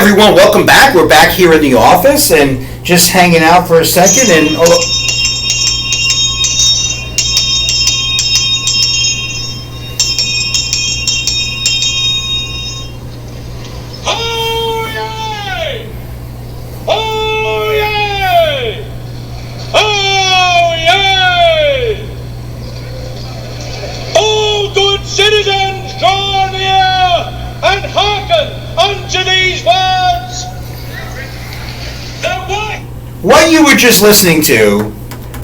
everyone, welcome back. We're back here in the office and just hanging out for a second and Oh yay! Oh yay! Oh yay! All good citizens, draw near and hearken unto these words. What you were just listening to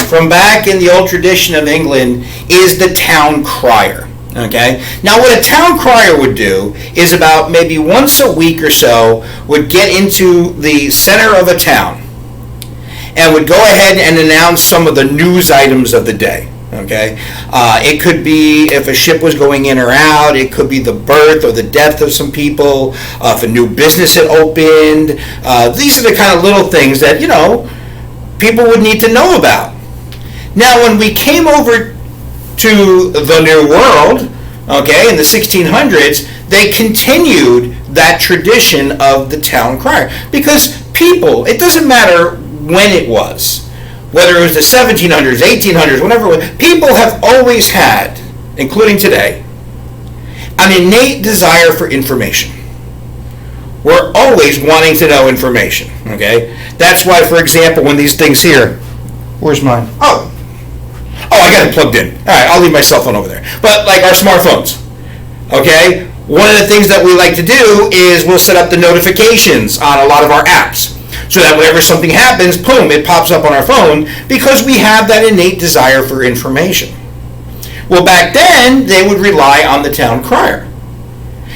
from back in the old tradition of England is the Town Crier. Okay? Now what a Town Crier would do is about maybe once a week or so would get into the center of a town and would go ahead and announce some of the news items of the day. Okay, it could be if a ship was going in or out. It could be the birth or the death of some people. If a new business had opened. These are the kind of little things that people would need to know about. Now, when we came over to the New World, okay, in the 1600s, they continued that tradition of the Town Crier because people. It doesn't matter when it was. Whether it was the 1700s, 1800s, whatever it was, people have always had, including today, an innate desire for information. We're always wanting to know information, okay? That's why, for example, when these things here, where's mine? Oh, I got it plugged in. All right, I'll leave my cell phone over there. But like our smartphones, okay? One of the things that we like to do is we'll set up the notifications on a lot of our apps. So that whenever something happens, boom, it pops up on our phone because we have that innate desire for information. Well, back then, they would rely on the Town Crier.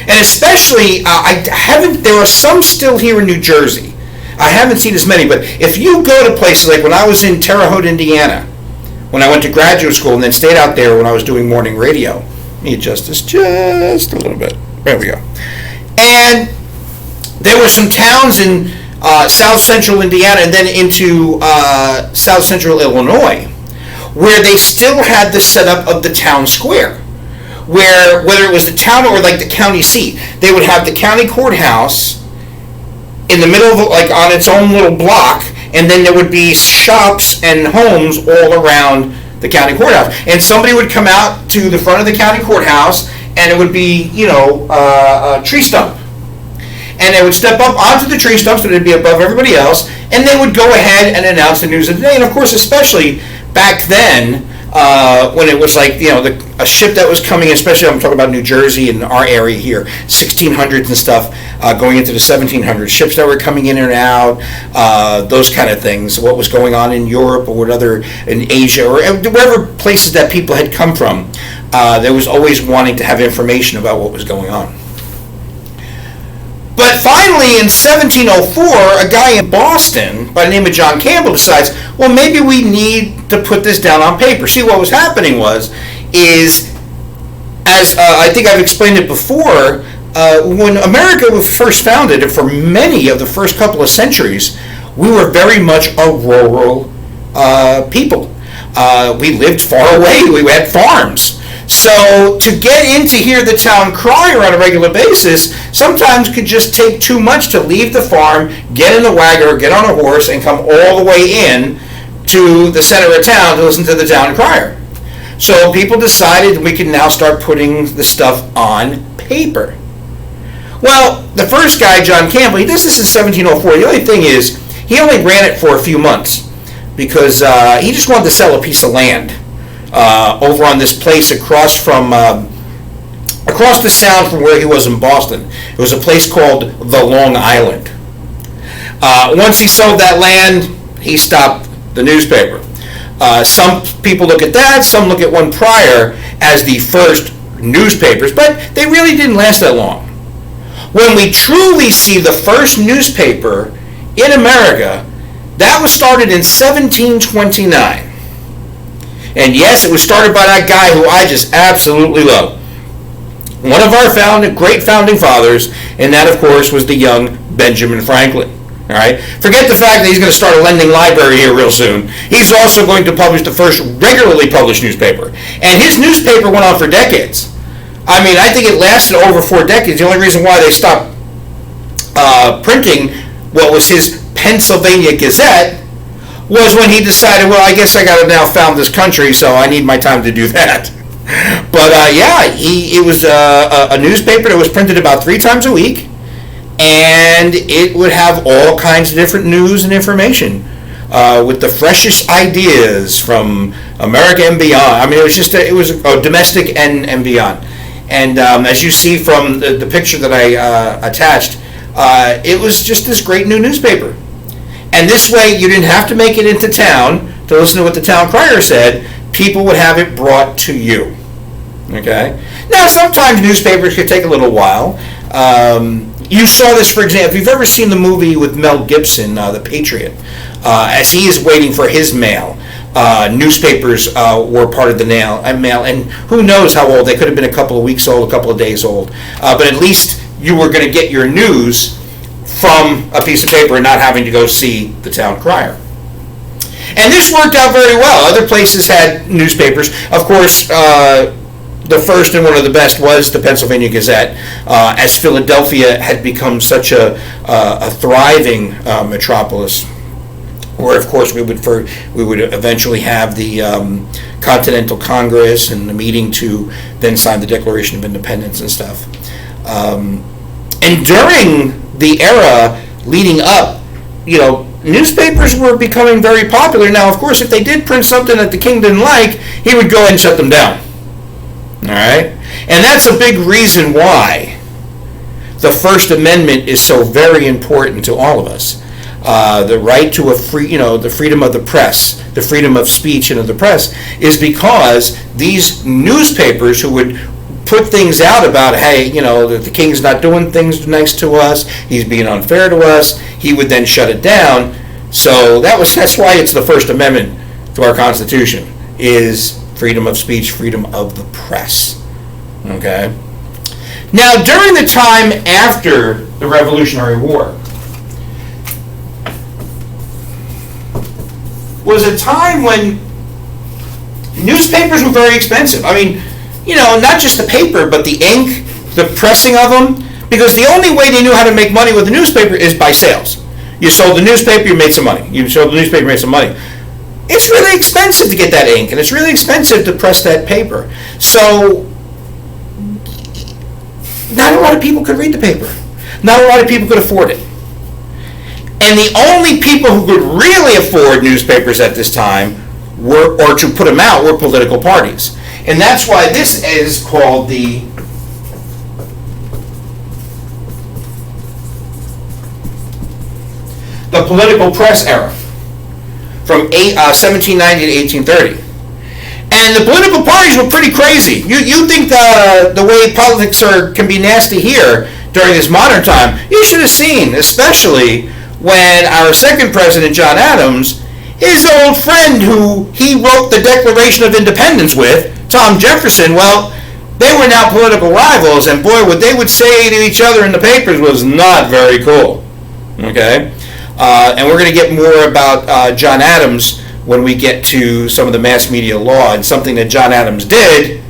And especially, there are some still here in New Jersey. I haven't seen as many, but if you go to places like when I was in Terre Haute, Indiana, when I went to graduate school and then stayed out there when I was doing morning radio, let me adjust this just a little bit. There we go. And there were some towns in South Central Indiana and then into South Central Illinois, where they still had the setup of the town square, where whether it was the town or like the county seat, they would have the county courthouse in the middle of like on its own little block, and then there would be shops and homes all around the county courthouse. And somebody would come out to the front of the county courthouse, and it would be a tree stump. And they would step up onto the tree stump so they'd be above everybody else, and they would go ahead and announce the news of the day. And of course, especially back then, when it was like, a ship that was coming in, especially I'm talking about New Jersey and our area here, 1600s and stuff, going into the 1700s, ships that were coming in and out, those kind of things, what was going on in Europe or in Asia or wherever places that people had come from, there was always wanting to have information about what was going on. But finally, in 1704, a guy in Boston by the name of John Campbell decides, well, maybe we need to put this down on paper. See, what was happening is, as I think I've explained it before, when America was first founded, and for many of the first couple of centuries, we were very much a rural people. We lived far away. We had farms. So to get in to hear the Town Crier on a regular basis sometimes could just take too much to leave the farm, get in the wagon or get on a horse and come all the way in to the center of town to listen to the Town Crier. So people decided we could now start putting the stuff on paper. Well, the first guy, John Campbell, he does this in 1704. The only thing is, he only ran it for a few months because he just wanted to sell a piece of land over on this place across the sound from where he was in Boston. It was a place called the Long Island. Once he sold that land, he stopped the newspaper. Some people look at that, some look at one prior as the first newspapers, but they really didn't last that long. When we truly see the first newspaper in America, that was started in 1729. And yes, it was started by that guy who I just absolutely love. One of our great founding fathers, and that, of course, was the young Benjamin Franklin. All right? Forget the fact that he's going to start a lending library here real soon. He's also going to publish the first regularly published newspaper. And his newspaper went on for decades. I mean, I think it lasted over 4 decades. The only reason why they stopped printing what was his Pennsylvania Gazette was when he decided, well, I guess I got to now found this country, so I need my time to do that. But it was a newspaper that was printed about 3 times a week, and it would have all kinds of different news and information with the freshest ideas from America and beyond. I mean, it was domestic and beyond. And as you see from the picture that I attached, it was just this great new newspaper. And this way, you didn't have to make it into town to listen to what the Town Crier said. People would have it brought to you. Okay? Now, sometimes newspapers could take a little while. You saw this, for example, if you've ever seen the movie with Mel Gibson, The Patriot, as he is waiting for his mail, newspapers were part of the mail, and who knows how old. They could have been a couple of weeks old, a couple of days old. But at least you were going to get your news from a piece of paper and not having to go see the Town Crier. And this worked out very well. Other places had newspapers. Of course, the first and one of the best was the Pennsylvania Gazette, as Philadelphia had become such a thriving metropolis, where of course we would eventually have the Continental Congress and the meeting to then sign the Declaration of Independence and stuff. And during the era leading up, newspapers were becoming very popular. Now, of course, if they did print something that the king didn't like, he would go ahead and shut them down. All right? And that's a big reason why the First Amendment is so very important to all of us. The right to the freedom of the press, the freedom of speech and of the press, is because these newspapers who would put things out about, hey, the king's not doing things nice to us, he's being unfair to us, he would then shut it down. So that's why it's the First Amendment to our Constitution, is freedom of speech, freedom of the press. Okay? Now, during the time after the Revolutionary War, was a time when newspapers were very expensive. I mean, not just the paper, but the ink, the pressing of them, because the only way they knew how to make money with the newspaper is by sales. You sold the newspaper, you made some money. You sold the newspaper, you made some money. It's really expensive to get that ink, and it's really expensive to press that paper. So, not a lot of people could read the paper. Not a lot of people could afford it. And the only people who could really afford newspapers at this time or to put them out, were political parties. And that's why this is called the political press era, from 1790 to 1830. And the political parties were pretty crazy. You think the way politics can be nasty here during this modern time, you should have seen, especially when our second president, John Adams, his old friend who he wrote the Declaration of Independence with, Tom Jefferson, well, they were now political rivals, and boy, what they would say to each other in the papers was not very cool. Okay? And we're going to get more about John Adams when we get to some of the mass media law, and something that John Adams did,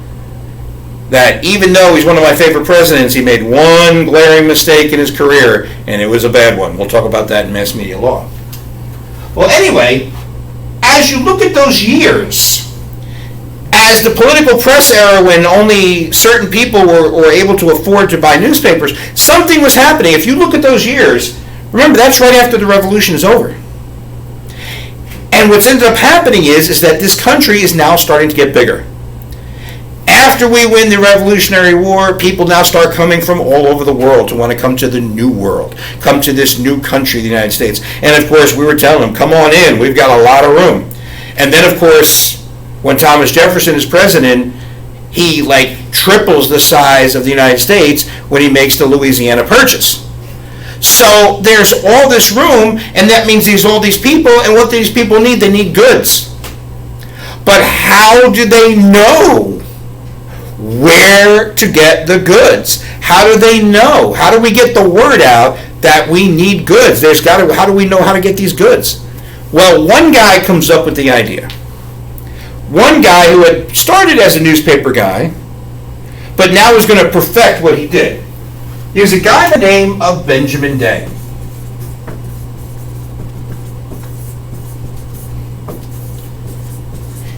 that even though he's one of my favorite presidents, he made one glaring mistake in his career, and it was a bad one. We'll talk about that in mass media law. Well, anyway, as you look at those years, as the political press era, when only certain people were able to afford to buy newspapers, something was happening. If you look at those years, remember, that's right after the revolution is over. And what's ended up happening is that this country is now starting to get bigger. After we win the Revolutionary War, people now start coming from all over the world to want to come to the new world, come to this new country, the United States. And of course, we were telling them, come on in, we've got a lot of room. And then, of course, when Thomas Jefferson is president, he triples the size of the United States when he makes the Louisiana Purchase. So there's all this room, and that means there's all these people, and what these people need, they need goods. But how do they know where to get the goods? How do they know? How do we get the word out that we need goods? How do we know how to get these goods? Well, one guy comes up with the idea. One guy who had started as a newspaper guy, but now is going to perfect what he did. He was a guy by the name of Benjamin Day.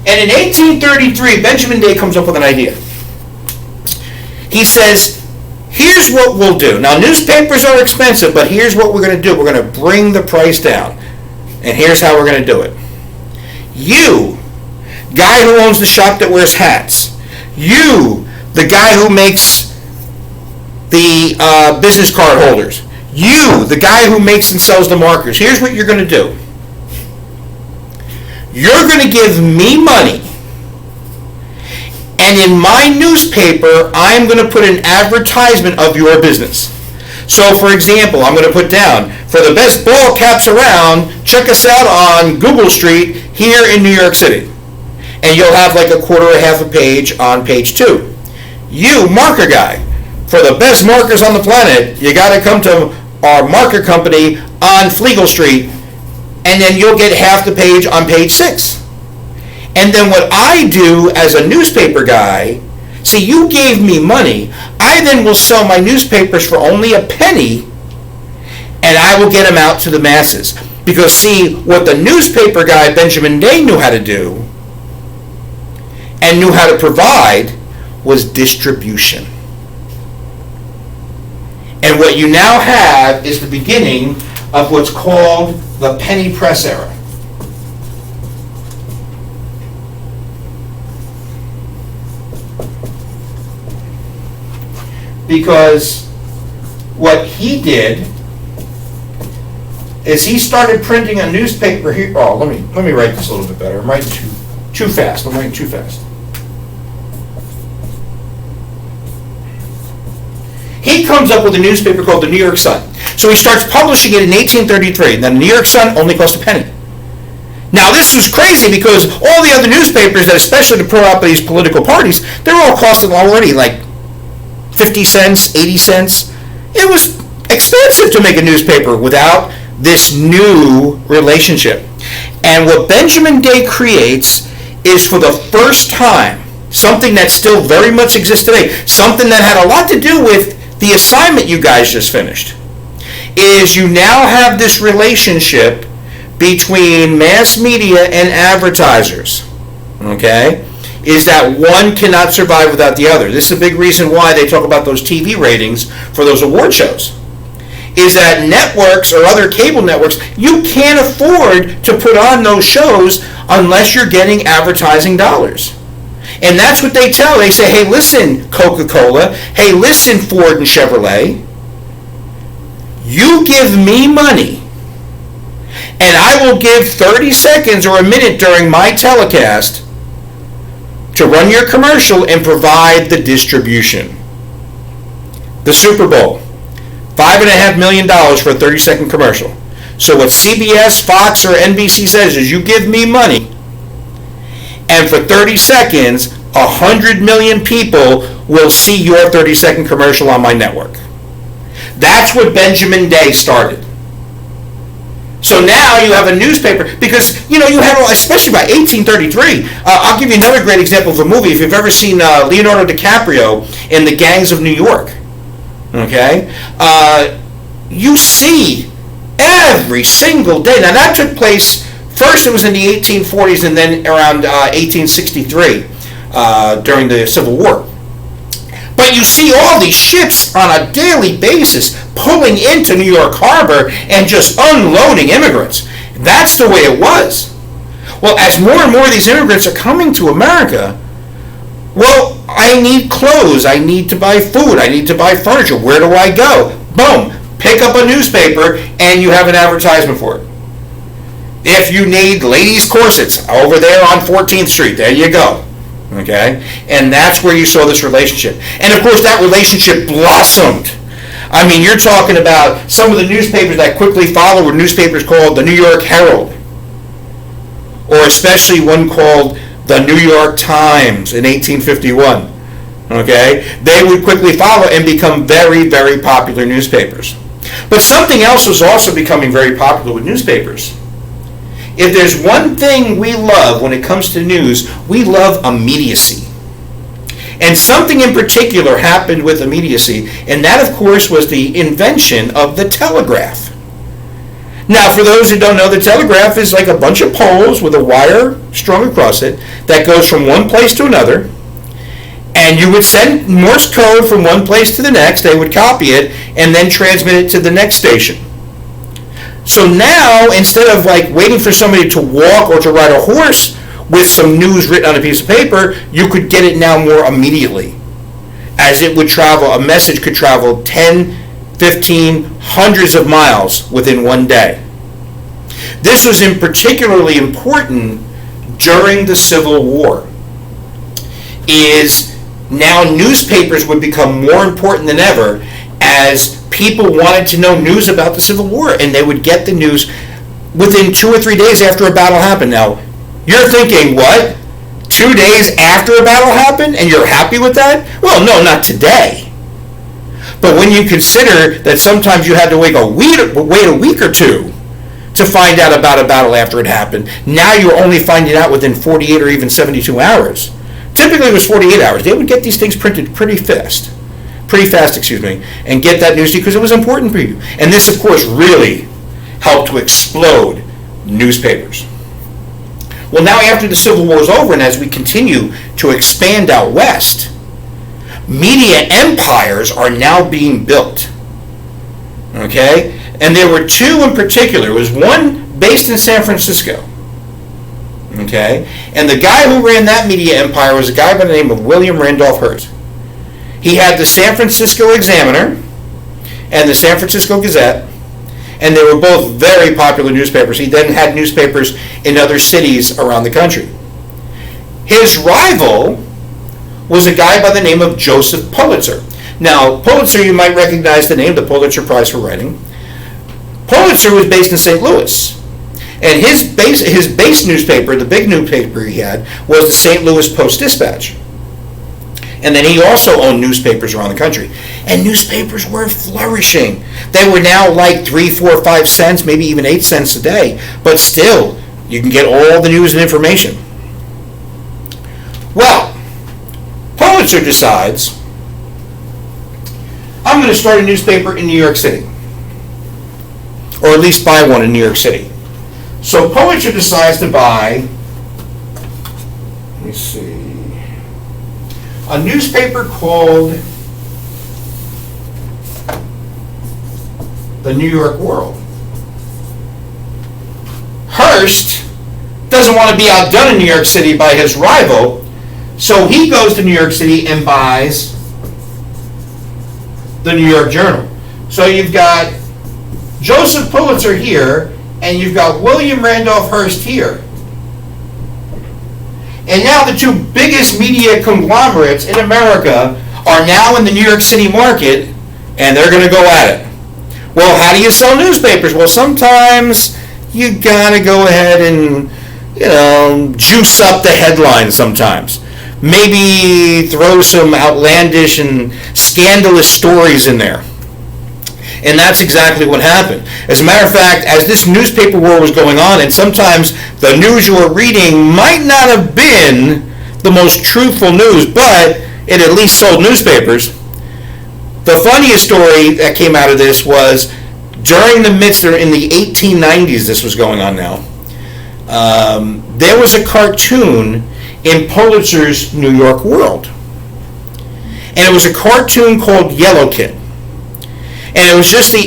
And in 1833, Benjamin Day comes up with an idea. He says, here's what we'll do. Now, newspapers are expensive, but here's what we're going to do. We're going to bring the price down. And here's how we're going to do it. You, guy who owns the shop that wears hats. You, the guy who makes the business card holders. You, the guy who makes and sells the markers. Here's what you're going to do. You're going to give me money, and in my newspaper, I'm going to put an advertisement of your business. So, for example, I'm going to put down, for the best ball caps around, check us out on Google Street here in New York City. And you'll have like a quarter or half a page on page 2. You, marker guy, for the best markers on the planet, you got to come to our marker company on Flegel Street, and then you'll get half the page on page 6. And then what I do as a newspaper guy, see, you gave me money, I then will sell my newspapers for only a penny, and I will get them out to the masses. Because see, what the newspaper guy, Benjamin Day, knew how to do, and knew how to provide, was distribution. And what you now have is the beginning of what's called the penny press era. Because what he did is he started printing a newspaper here. Oh, let me write this a little bit better. I'm writing too fast. I'm writing too fast. He comes up with a newspaper called the New York Sun. So he starts publishing it in 1833. And then the New York Sun only cost a penny. Now this was crazy because all the other newspapers that especially to put out these political parties, they're all costing already like 50 cents, 80 cents. It was expensive to make a newspaper without this new relationship. And what Benjamin Day creates is for the first time something that still very much exists today, something that had a lot to do with the assignment you guys just finished, is you now have this relationship between mass media and advertisers, okay? Is that one cannot survive without the other. This is a big reason why they talk about those TV ratings for those award shows. Is that networks or other cable networks, you can't afford to put on those shows unless you're getting advertising dollars. And that's what they tell. They say, hey, listen, Coca-Cola. Hey, listen, Ford and Chevrolet. You give me money, and I will give 30 seconds or a minute during my telecast to run your commercial and provide the distribution. The Super Bowl, $5.5 million for a 30-second commercial. So what CBS, Fox, or NBC says is you give me money, and for 30 seconds, 100 million people will see your 30-second commercial on my network. That's what Benjamin Day started. So now you have a newspaper, because, you have, especially by 1833, I'll give you another great example of a movie. If you've ever seen Leonardo DiCaprio in The Gangs of New York, okay, you see every single day. Now that took place, first it was in the 1840s and then around 1863 during the Civil War. But you see all these ships on a daily basis pulling into New York Harbor and just unloading immigrants. That's the way it was. Well, as more and more of these immigrants are coming to America, well, I need clothes, I need to buy food, I need to buy furniture. Where do I go? Boom, pick up a newspaper and you have an advertisement for it. If you need ladies' corsets, over there on 14th Street, there you go. Okay? And that's where you saw this relationship. And of course that relationship blossomed. I mean, you're talking about some of the newspapers that quickly followed were newspapers called the New York Herald, or especially one called the New York Times in 1851. Okay? They would quickly follow and become very, very popular newspapers. But something else was also becoming very popular with newspapers. If there's one thing we love when it comes to news, we love immediacy. And something in particular happened with immediacy, and that, of course, was the invention of the telegraph. Now, for those who don't know, the telegraph is like a bunch of poles with a wire strung across it that goes from one place to another, and you would send Morse code from one place to the next, they would copy it, and then transmit it to the next station. So now, instead of like waiting for somebody to walk or to ride a horse with some news written on a piece of paper, you could get it now more immediately. As it would travel, a message could travel 10, 15, hundreds of miles within one day. This was particularly important during the Civil War. Now newspapers would become more important than ever as people wanted to know news about the Civil War, and they would get the news within 2 or 3 days after a battle happened. Now, you're thinking, what? 2 days after a battle happened, and you're happy with that? Well, no, not today. But when you consider that sometimes you had to wait a week or two to find out about a battle after it happened, now you're only finding out within 48 or even 72 hours. Typically it was 48 hours. They would get these things printed pretty fast, and get that news to you because it was important for you. And this, of course, really helped to explode newspapers. Well, now after the Civil War is over, and as we continue to expand out west, media empires are now being built. Okay? And there were two in particular. There was one based in San Francisco. Okay? And the guy who ran that media empire was a guy by the name of William Randolph Hearst. He had the San Francisco Examiner and the San Francisco Gazette, and they were both very popular newspapers. He then had newspapers in other cities around the country. His rival was a guy by the name of Joseph Pulitzer. Now, Pulitzer, you might recognize the name, the Pulitzer Prize for Writing. Pulitzer was based in St. Louis. And his base newspaper, the big newspaper he had, was the St. Louis Post-Dispatch. And then he also owned newspapers around the country. And newspapers were flourishing. They were now like 3, 4, 5 cents, maybe even 8 cents a day. But still, you can get all the news and information. Well, Pulitzer decides, I'm going to start a newspaper in New York City. Or at least buy one in New York City. So Pulitzer decides to buy, let me see, a newspaper called the New York World. Hearst doesn't want to be outdone in New York City by his rival, so he goes to New York City and buys the New York Journal. So you've got Joseph Pulitzer here, and you've got William Randolph Hearst here. And now the two biggest media conglomerates in America are now in the New York City market, and they're going to go at it. Well, how do you sell newspapers? Well, sometimes you got to go ahead and, juice up the headlines sometimes. Maybe throw some outlandish and scandalous stories in there. And that's exactly what happened. As a matter of fact, as this newspaper war was going on, and sometimes the news you were reading might not have been the most truthful news, but it at least sold newspapers. The funniest story that came out of this was during the midst, or in the 1890s, this was going on now, there was a cartoon in Pulitzer's New York World. And it was a cartoon called Yellow Kid. And it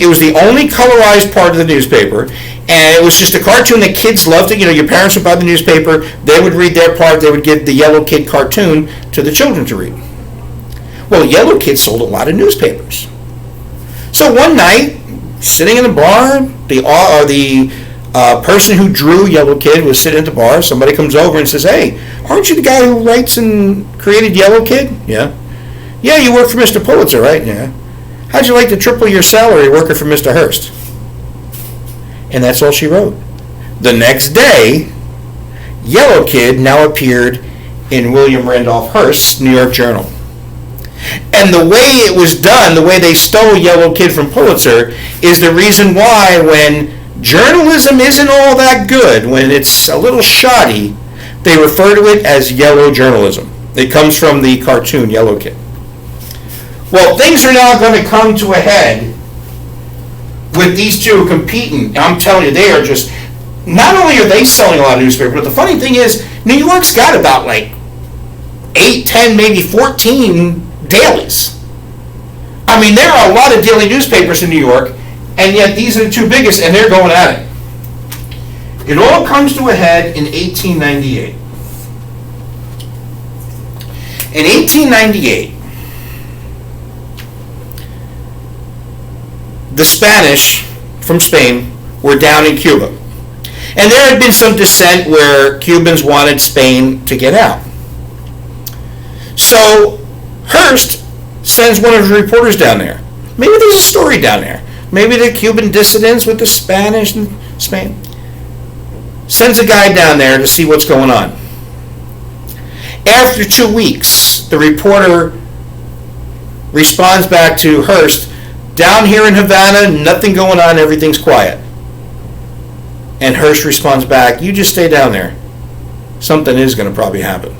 was the only colorized part of the newspaper, and it was just a cartoon that kids loved. Your parents would buy the newspaper, they would read their part, they would give the Yellow Kid cartoon to the children to read. Well, Yellow Kid sold a lot of newspapers. So one night, sitting in the bar, the person who drew Yellow Kid was sitting at the bar. Somebody comes over and says, "Hey, aren't you the guy who writes and created Yellow Kid?" "Yeah." "Yeah, you work for Mr. Pulitzer, right?" "Yeah." "How'd you like to triple your salary working for Mr. Hearst?" And that's all she wrote. The next day, Yellow Kid now appeared in William Randolph Hearst's New York Journal. And the way it was done, the way they stole Yellow Kid from Pulitzer, is the reason why when journalism isn't all that good, when it's a little shoddy, they refer to it as yellow journalism. It comes from the cartoon Yellow Kid. Well, things are now going to come to a head with these two competing. I'm telling you, they are just, not only are they selling a lot of newspapers, but the funny thing is, New York's got about like 8, 10, maybe 14 dailies. I mean, there are a lot of daily newspapers in New York, and yet these are the two biggest, and they're going at it. It all comes to a head in 1898. In 1898, the Spanish from Spain were down in Cuba. And there had been some dissent where Cubans wanted Spain to get out. So Hearst sends one of his reporters down there. Maybe there's a story down there. Maybe the Cuban dissidents with the Spanish and Spain. Sends a guy down there to see what's going on. After 2 weeks, the reporter responds back to Hearst, down here in Havana, nothing going on, everything's quiet. And Hearst responds back, you just stay down there. Something is going to probably happen.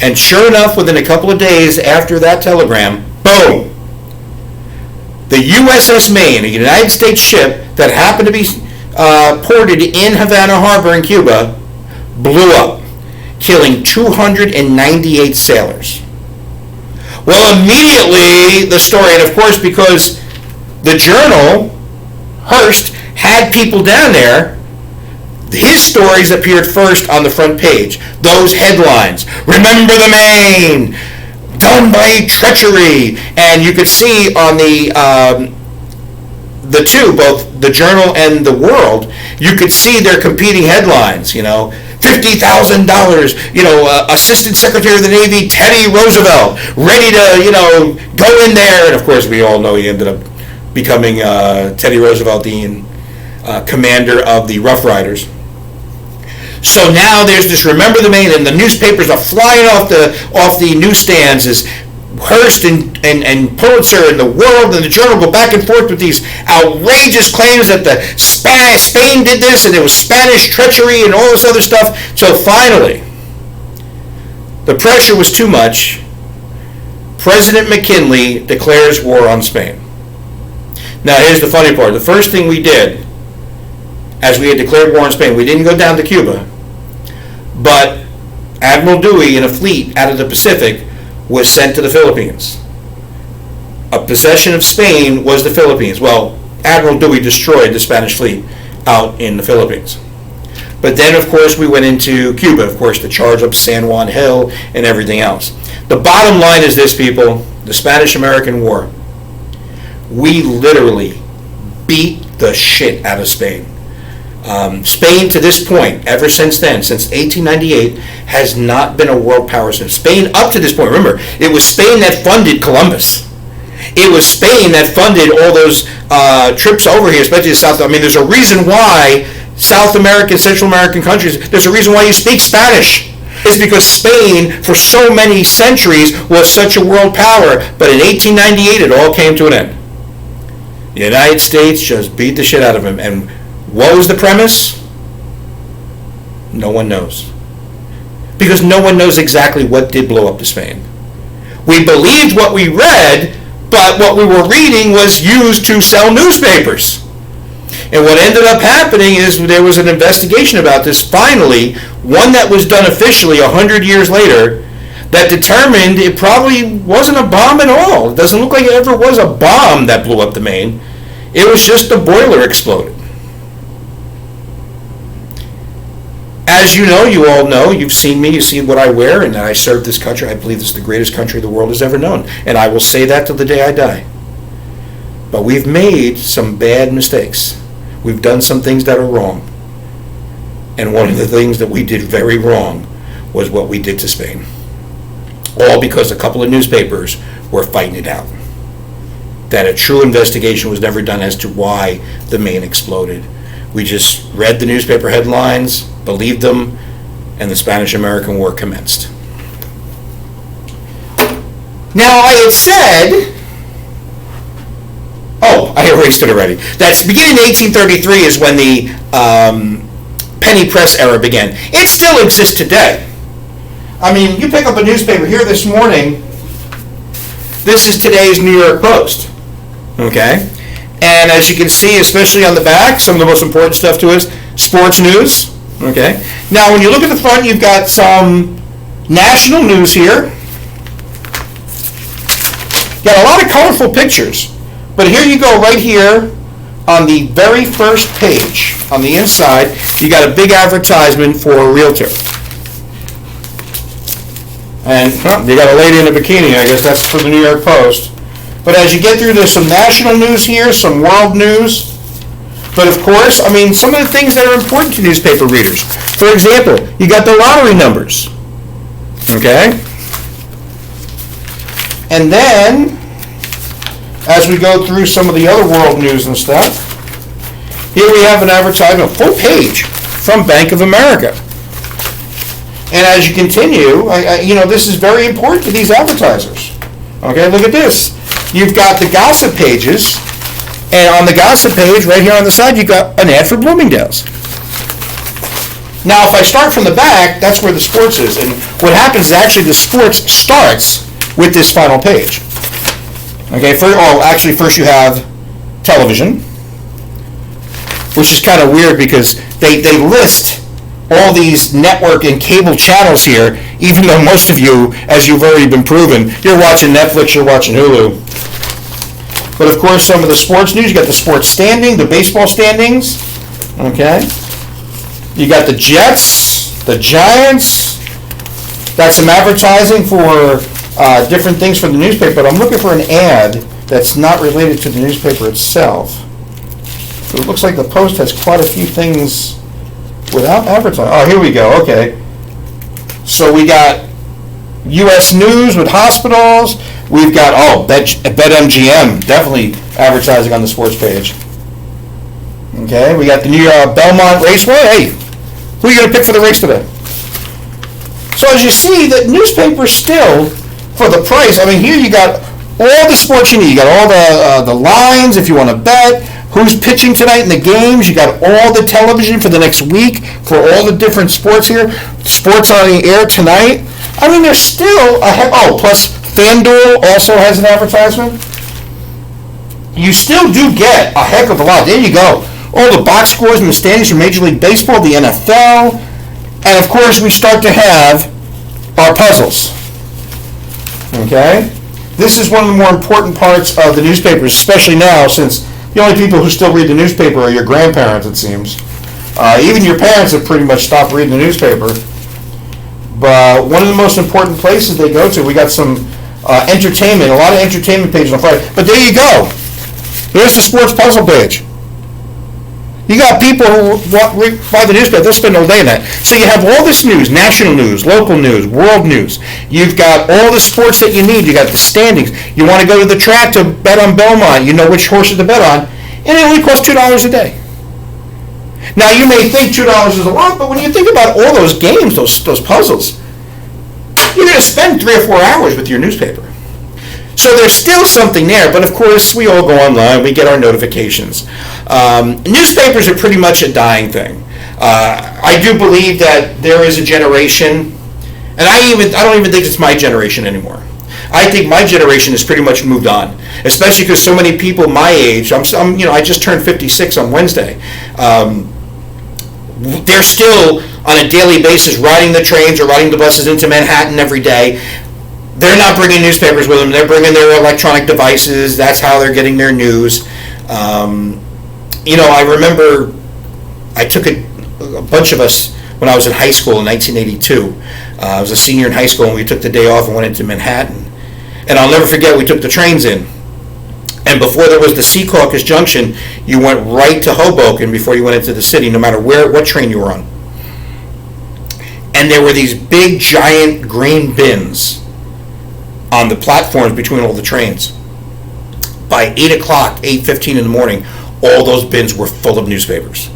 And sure enough, within a couple of days after that telegram, boom! The USS Maine, a United States ship that happened to be ported in Havana Harbor in Cuba, blew up, killing 298 sailors. Well, immediately the story, and of course because the journal, Hearst, had people down there, his stories appeared first on the front page. Those headlines, remember the Maine, done by treachery, and you could see on the two, both the Journal and the World, you could see their competing headlines, you know, $50,000, you know, Assistant Secretary of the Navy Teddy Roosevelt, ready to, you know, go in there, and of course we all know he ended up becoming Teddy Roosevelt, the commander of the Rough Riders. So now there's this Remember the Maine, and the newspapers are flying off the newsstands as Hearst and Pulitzer and the World and the Journal go back and forth with these outrageous claims that the Spain did this and it was Spanish treachery and all this other stuff. So finally, the pressure was too much. President McKinley declares war on Spain. Now here's the funny part. The first thing we did, as we had declared war on Spain, we didn't go down to Cuba, but Admiral Dewey in a fleet out of the Pacific was sent to the Philippines. A possession of Spain was the Philippines. Well, Admiral Dewey destroyed the Spanish fleet out in the Philippines. But then, of course, we went into Cuba, of course, to charge up San Juan Hill and everything else. The bottom line is this, people, the Spanish-American War. We literally beat the shit out of Spain. Spain, to this point, ever since then, since 1898, has not been a world power since. Spain, up to this point, remember, it was Spain that funded Columbus. It was Spain that funded all those trips over here, especially to South. I mean, there's a reason why South American, Central American countries, there's a reason why you speak Spanish. It's because Spain, for so many centuries, was such a world power. But in 1898, it all came to an end. The United States just beat the shit out of him. And what was the premise? No one knows. Because no one knows exactly what did blow up to Spain. We believed what we read, but what we were reading was used to sell newspapers. And what ended up happening is there was an investigation about this, finally, one that was done officially 100 years later, that determined it probably wasn't a bomb at all. It doesn't look like it ever was a bomb that blew up the Maine. It was just the boiler exploded. As you know, you all know, you've seen me, you've seen what I wear, and I serve this country. I believe this is the greatest country the world has ever known. And I will say that till the day I die. But we've made some bad mistakes. We've done some things that are wrong. And one of the things that we did very wrong was what we did to Spain. All because a couple of newspapers were fighting it out. That a true investigation was never done as to why the Maine exploded. We just read the newspaper headlines, believed them, and the Spanish-American War commenced. Now, I had said, I erased it already. That's beginning in 1833 is when the penny press era began. It still exists today. I mean, you pick up a newspaper here this morning. This is today's New York Post. Okay? And as you can see, especially on the back, some of the most important stuff to us, sports news. Okay? Now, when you look at the front, you've got some national news here. Got a lot of colorful pictures. But here you go, right here on the very first page, on the inside, you got a big advertisement for a realtor. And you got a lady in a bikini, I guess that's for the New York Post. But as you get through, there's some national news here, some world news. But of course, I mean, some of the things that are important to newspaper readers. For example, you got the lottery numbers. Okay? And then, as we go through some of the other world news and stuff, here we have an advertisement, a full page from Bank of America. And as you continue, this is very important to these advertisers. Okay, look at this. You've got the gossip pages, and on the gossip page, right here on the side, you've got an ad for Bloomingdale's. Now, if I start from the back, that's where the sports is. And what happens is actually the sports starts with this final page. Okay, first you have television, which is kind of weird because they list all these network and cable channels here, even though most of you, as you've already been proven, you're watching Netflix, you're watching Hulu. But of course, some of the sports news, you got the sports standing, the baseball standings, okay? You got the Jets, the Giants. Got some advertising for different things for the newspaper, but I'm looking for an ad that's not related to the newspaper itself. So it looks like the Post has quite a few things without advertising. Oh, here we go, okay. So we got U.S. News with hospitals. We've got, BetMGM, definitely advertising on the sports page. Okay, we got the New York Belmont Raceway. Hey, who are you going to pick for the race today? So as you see, the newspaper still, for the price, I mean, here you got all the sports you need. You got all the lines if you want to bet, who's pitching tonight in the games. You got all the television for the next week for all the different sports here. Sports on the air tonight. I mean, there's still plus FanDuel also has an advertisement. You still do get a heck of a lot. There you go. All the box scores and the standings for Major League Baseball, the NFL, and of course we start to have our puzzles. Okay? This is one of the more important parts of the newspapers, especially now, since the only people who still read the newspaper are your grandparents, it seems. Even your parents have pretty much stopped reading the newspaper. But one of the most important places they go to, we got some entertainment, a lot of entertainment pages on Friday. But there you go. Here's the sports puzzle page. You got people who buy the newspaper, they'll spend all day in that. So you have all this news, national news, local news, world news. You've got all the sports that you need. You got the standings. You want to go to the track to bet on Belmont. You know which horses to bet on. And it only costs $2 a day. Now you may think $2 is a lot, but when you think about all those games, those puzzles, you're going to spend 3 or 4 hours with your newspaper. So there's still something there, but of course we all go online, we get our notifications. Newspapers are pretty much a dying thing. I do believe that there is a generation, and I don't even think it's my generation anymore. I think my generation has pretty much moved on, especially because so many people my age, I just turned 56 on Wednesday. They're still on a daily basis riding the trains or riding the buses into Manhattan every day. They're not bringing newspapers with them. They're bringing their electronic devices. That's how they're getting their news. I remember I took a bunch of us when I was in high school in 1982. I was a senior in high school, and we took the day off and went into Manhattan. And I'll never forget, we took the trains in. And before there was the Secaucus Junction, you went right to Hoboken before you went into the city, no matter what train you were on. And there were these big, giant green bins on the platforms between all the trains. By 8 o'clock, 8:15 in the morning, all those bins were full of newspapers.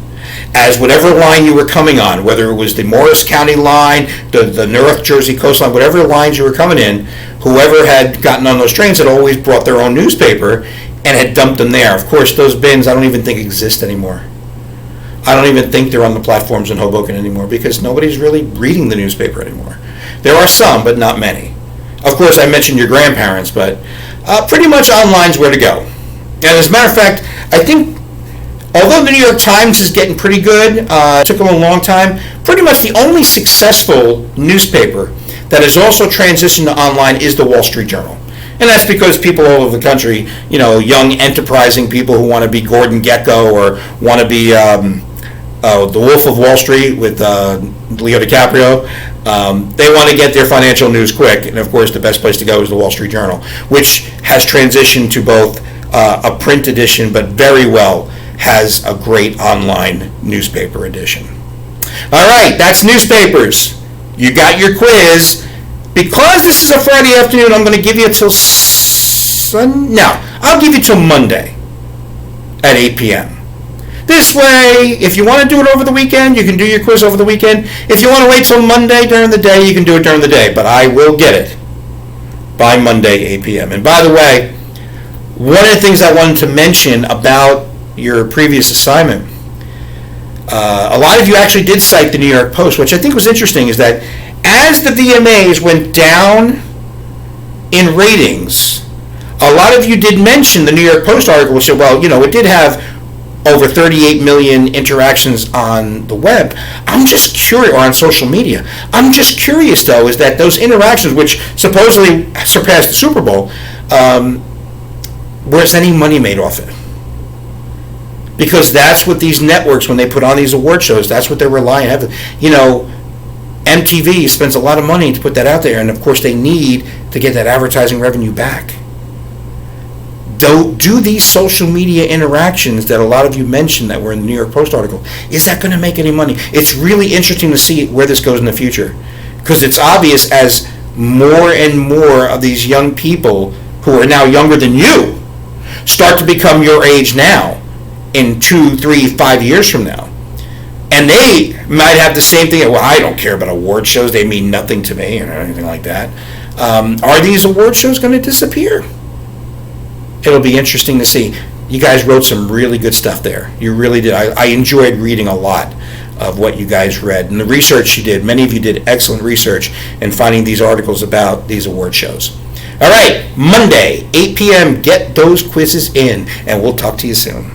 As whatever line you were coming on, whether it was the Morris County line, the North Jersey coastline, whatever lines you were coming in, whoever had gotten on those trains had always brought their own newspaper and had dumped them there. Of course, those bins I don't even think exist anymore. I don't even think they're on the platforms in Hoboken anymore because nobody's really reading the newspaper anymore. There are some, but not many. Of course, I mentioned your grandparents, but pretty much online's where to go. And as a matter of fact, I think, although the New York Times is getting pretty good, it took them a long time, pretty much the only successful newspaper that has also transitioned to online is the Wall Street Journal. And that's because people all over the country, young enterprising people who want to be Gordon Gekko or want to be the Wolf of Wall Street with Leo DiCaprio, they want to get their financial news quick. And of course, the best place to go is the Wall Street Journal, which has transitioned to both a print edition, but very well has a great online newspaper edition. All right, that's newspapers. You got your quiz. Because this is a Friday afternoon, I'm going to give you till I'll give you till Monday at 8 p.m. This way, if you want to do it over the weekend, you can do your quiz over the weekend. If you want to wait till Monday during the day, you can do it during the day. But I will get it by Monday, 8 p.m. And by the way, one of the things I wanted to mention about your previous assignment, a lot of you actually did cite the New York Post, which I think was interesting, is that as the VMAs went down in ratings, a lot of you did mention the New York Post article, which said, well, it did have over 38 million interactions on the web. I'm just curious, or on social media. I'm just curious, though, is that those interactions, which supposedly surpassed the Super Bowl, was any money made off it? Because that's what these networks, when they put on these award shows, that's what they're relying on. MTV spends a lot of money to put that out there, and of course they need to get that advertising revenue back. Do these social media interactions that a lot of you mentioned that were in the New York Post article, is that going to make any money? It's really interesting to see where this goes in the future, because it's obvious as more and more of these young people who are now younger than you start to become your age now in 2, 3, 5 years from now. And they might have the same thing. Well, I don't care about award shows. They mean nothing to me or anything like that. Are these award shows going to disappear? It'll be interesting to see. You guys wrote some really good stuff there. You really did. I enjoyed reading a lot of what you guys read. And the research you did, many of you did excellent research in finding these articles about these award shows. All right, Monday, 8 p.m., get those quizzes in, and we'll talk to you soon.